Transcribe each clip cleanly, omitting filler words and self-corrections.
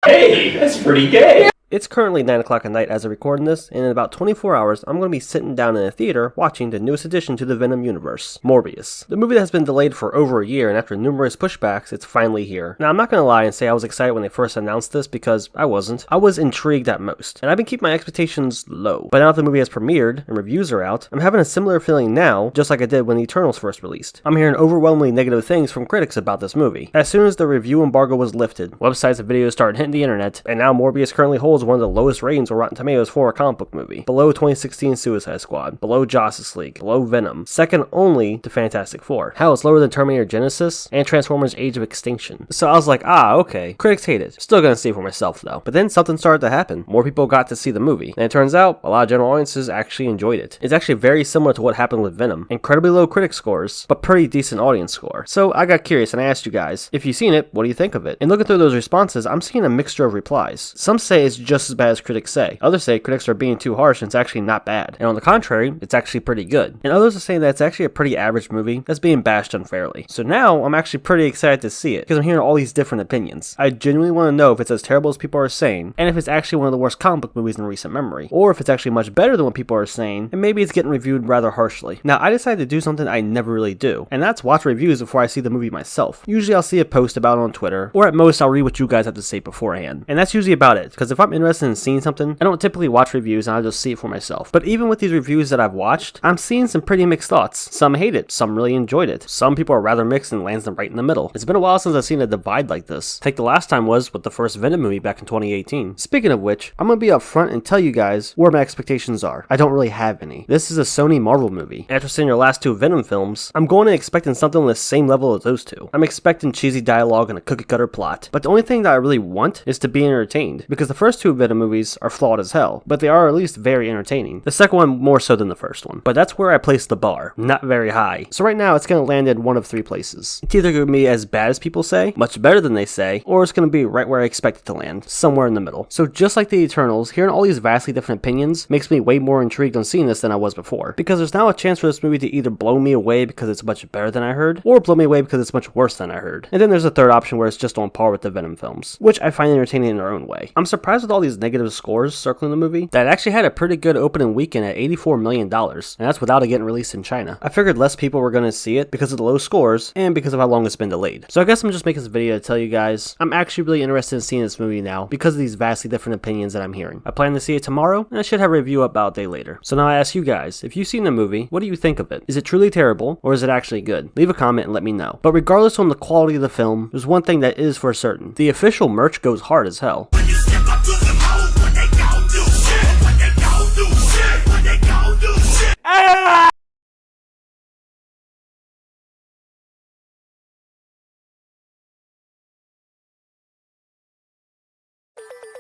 Hey, that's pretty gay. It's currently 9 o'clock at night as I record this, and in about 24 hours, I'm going to be sitting down in a theater watching the newest addition to the Venom universe, Morbius. The movie that has been delayed for over a year, and after numerous pushbacks, it's finally here. Now, I'm not going to lie and say I was excited when they first announced this, because I wasn't. I was intrigued at most, and I've been keeping my expectations low. But now that the movie has premiered, and reviews are out, I'm having a similar feeling now, just like I did when The Eternals first released. I'm hearing overwhelmingly negative things from critics about this movie. As soon as the review embargo was lifted, websites and videos started hitting the internet, and now Morbius currently holds one of the lowest ratings or Rotten Tomatoes for a comic book movie, below 2016 Suicide Squad, below Justice League, below Venom, second only to Fantastic Four. Hell, it's lower than Terminator Genesis and Transformers Age of Extinction. So I was like, okay. Critics hate it. Still gonna see it for myself though. But then something started to happen. More people got to see the movie, and it turns out a lot of general audiences actually enjoyed it. It's actually very similar to what happened with Venom. Incredibly low critic scores, but pretty decent audience score. So I got curious and I asked you guys, if you've seen it, what do you think of it? And looking through those responses, I'm seeing a mixture of replies. Some say it's just as bad as critics say. Others say critics are being too harsh and it's actually not bad. And on the contrary, it's actually pretty good. And others are saying that it's actually a pretty average movie that's being bashed unfairly. So now I'm actually pretty excited to see it because I'm hearing all these different opinions. I genuinely want to know if it's as terrible as people are saying, and if it's actually one of the worst comic book movies in recent memory, or if it's actually much better than what people are saying, and maybe it's getting reviewed rather harshly. Now, I decided to do something I never really do, and that's watch reviews before I see the movie myself. Usually I'll see a post about it on Twitter, or at most I'll read what you guys have to say beforehand. And that's usually about it, because if I'm interested in seeing something, I don't typically watch reviews and I'll just see it for myself. But even with these reviews that I've watched, I'm seeing some pretty mixed thoughts. Some hate it, some really enjoyed it. Some people are rather mixed and lands them right in the middle. It's been a while since I've seen a divide like this. I think the last time was with the first Venom movie back in 2018. Speaking of which, I'm gonna be upfront and tell you guys where my expectations are. I don't really have any. This is a Sony Marvel movie. After seeing your last two Venom films, I'm going in expecting something on the same level as those two. I'm expecting cheesy dialogue and a cookie cutter plot. But the only thing that I really want is to be entertained, because the first two Venom movies are flawed as hell, but they are at least very entertaining. The second one more so than the first one, but that's where I place the bar, not very high. So right now it's gonna land in one of three places. It's either gonna be as bad as people say, much better than they say, or it's gonna be right where I expect it to land, somewhere in the middle. So just like the Eternals, hearing all these vastly different opinions makes me way more intrigued on seeing this than I was before, because there's now a chance for this movie to either blow me away because it's much better than I heard, or blow me away because it's much worse than I heard. And then there's a third option where it's just on par with the Venom films, which I find entertaining in their own way. I'm surprised with all these negative scores circling the movie that it actually had a pretty good opening weekend at $84 million, and that's without it getting released in China. I figured less people were going to see it because of the low scores and because of how long it's been delayed. So I guess I'm just making this video to tell you guys I'm actually really interested in seeing this movie now because of these vastly different opinions that I'm hearing. I plan to see it tomorrow, and I should have a review about a day later. So now I ask you guys, if you've seen the movie, what do you think of it? Is it truly terrible, or is it actually good? Leave a comment and let me know. But regardless on the quality of the film, there's one thing that is for certain. The official merch goes hard as hell.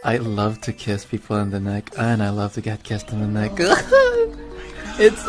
I love to kiss people in the neck, and I love to get kissed in the neck. It's